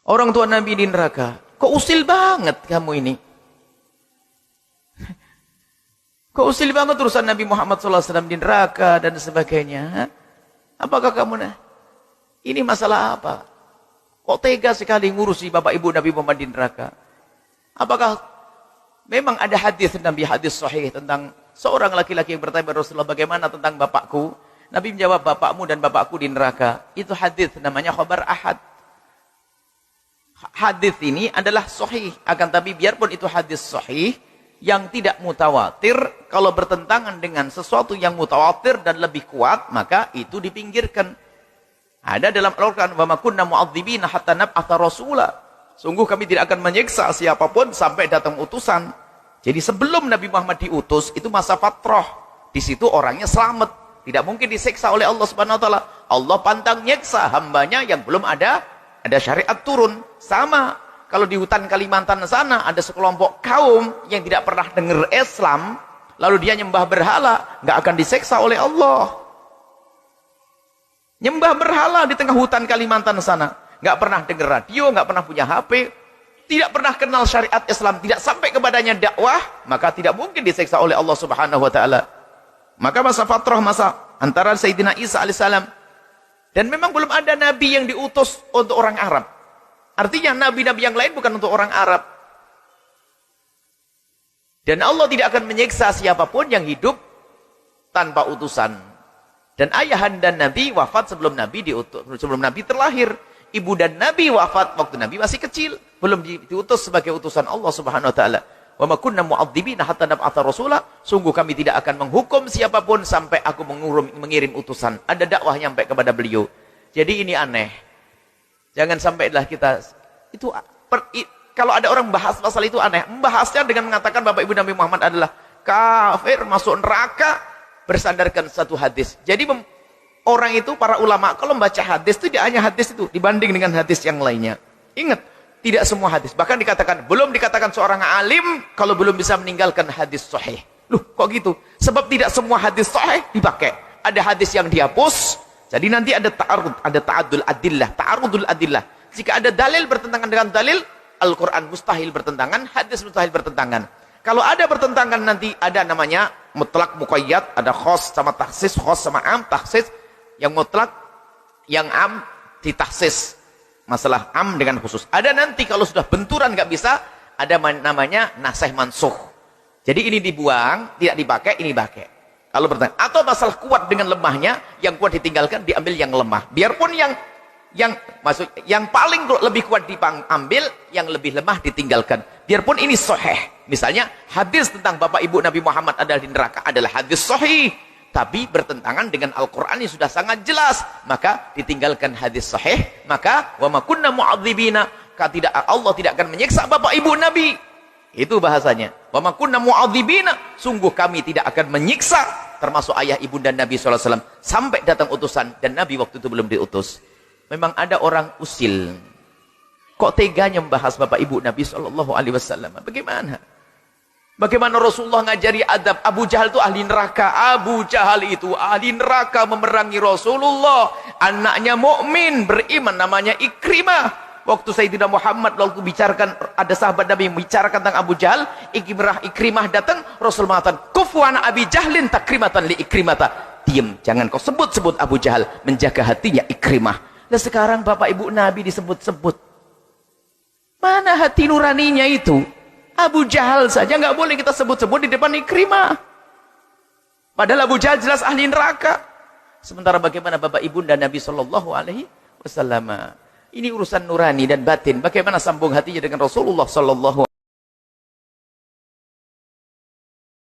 Orang tua Nabi di neraka. Kok usil banget kamu ini? Kok usil banget urusan Nabi Muhammad SAW di neraka dan sebagainya? Apakah kamu ini masalah apa? Kok tega sekali ngurusi bapak ibu Nabi Muhammad di neraka? Apakah memang ada hadis Nabi, hadis sahih tentang seorang laki-laki yang bertanya kepada Rasulullah, bagaimana tentang bapakku? Nabi menjawab, bapakmu dan bapakku di neraka. Itu hadis namanya khabar ahad. Hadis ini adalah sahih, akan tapi biarpun itu hadis sahih yang tidak mutawatir, kalau bertentangan dengan sesuatu yang mutawatir dan lebih kuat, maka itu dipinggirkan. Ada dalam Al-Quran, wa ma kunna mu'adzibina hatta nab'atha rasula. Sungguh kami tidak akan menyiksa siapapun sampai datang utusan. Jadi sebelum Nabi Muhammad diutus, itu masa fatrah. Di situ orangnya selamat, tidak mungkin disiksa oleh Allah Subhanahu wa taala. Allah pantang nyiksa hambanya yang belum ada syariat turun. Sama kalau di hutan Kalimantan sana ada sekelompok kaum yang tidak pernah dengar Islam, lalu dia nyembah berhala, nggak akan disiksa oleh Allah. Nyembah berhala di tengah hutan Kalimantan sana, nggak pernah dengar radio, nggak pernah punya HP, tidak pernah kenal syariat Islam, tidak sampai kepadanya dakwah, maka tidak mungkin disiksa oleh Allah Subhanahu wa taala. Maka masa fatrah, masa antara Sayyidina Isa alaihissalam, dan memang belum ada nabi yang diutus untuk orang Arab. Artinya nabi-nabi yang lain bukan untuk orang Arab. Dan Allah tidak akan menyiksa siapapun yang hidup tanpa utusan. Dan ayahanda Nabi wafat sebelum Nabi diutus, sebelum Nabi terlahir. Ibu dan Nabi wafat waktu Nabi masih kecil, belum diutus sebagai utusan Allah Subhanahu wa taala. Wa ma kunna mu'adzibina hatta nab'atha rasula. Sungguh kami tidak akan menghukum siapapun sampai aku mengirim utusan. Ada dakwah sampai kepada beliau. Jadi ini aneh. Jangan sampailah kita itu kalau ada orang bahas masalah itu aneh. Membahasnya dengan mengatakan Bapak Ibu Nabi Muhammad adalah kafir, masuk neraka, bersandarkan satu hadis. Jadi orang itu, para ulama kalau membaca hadis itu tidak hanya hadis itu dibanding dengan hadis yang lainnya. Ingat, tidak semua hadis. Bahkan dikatakan, belum dikatakan seorang alim kalau belum bisa meninggalkan hadis sahih. Loh, kok gitu? Sebab tidak semua hadis sahih dipakai. Ada hadis yang dihapus. Jadi nanti ada ta'arud, ada ta'adul adillah, ta'arudul adillah. Jika ada dalil bertentangan dengan dalil, Al-Quran mustahil bertentangan, hadis mustahil bertentangan. Kalau ada bertentangan nanti ada namanya mutlak muqayyad, ada khos sama takhsis, khos sama am, takhsis, yang mutlak, yang am ditahsis. Masalah am dengan khusus. Ada nanti kalau sudah benturan nggak bisa, ada namanya nasih mansukh. Jadi ini dibuang, tidak dipakai, ini pakai. Kalau bertanya, atau masalah kuat dengan lemahnya, yang kuat ditinggalkan, diambil yang lemah. Biarpun yang paling lebih kuat diambil, yang lebih lemah ditinggalkan. Biarpun ini sahih. Misalnya hadis tentang Bapak Ibu Nabi Muhammad adalah di neraka adalah hadis sahih, tapi bertentangan dengan Al-Qur'an yang sudah sangat jelas, maka ditinggalkan hadis sahih. Maka wa ma kunna mu'adzibina, Allah tidak akan menyiksa Bapak Ibu Nabi. Itu bahasanya. Wa ma kunna mu'adzibina, sungguh kami tidak akan menyiksa termasuk ayah ibunda Nabi SAW sampai datang utusan, dan Nabi waktu itu belum diutus. Memang ada orang usil. Kok teganya membahas Bapak Ibu Nabi SAW? Bagaimana? Bagaimana Rasulullah ngajari adab? Abu Jahal itu ahli neraka. Abu Jahal itu ahli neraka memerangi Rasulullah. Anaknya mukmin beriman namanya Ikrimah. Waktu Sayyidina Muhammad waktu bicarakan, ada sahabat Nabi yang bicarakan tentang Abu Jahal, Ikrimah datang, Rasul mengatakan, kufu an Abi Jahlin takrimatan li Ikrimata. Diam, jangan kau sebut-sebut Abu Jahal, menjaga hatinya Ikrimah. Nah sekarang Bapak Ibu Nabi disebut-sebut. Mana hati nuraninya itu? Abu Jahal saja nggak boleh kita sebut-sebut di depan Ikrimah. Padahal Abu Jahal jelas ahli neraka. Sementara bagaimana Bapak Ibu dan Nabi SAW? Ini urusan nurani dan batin. Bagaimana sambung hatinya dengan Rasulullah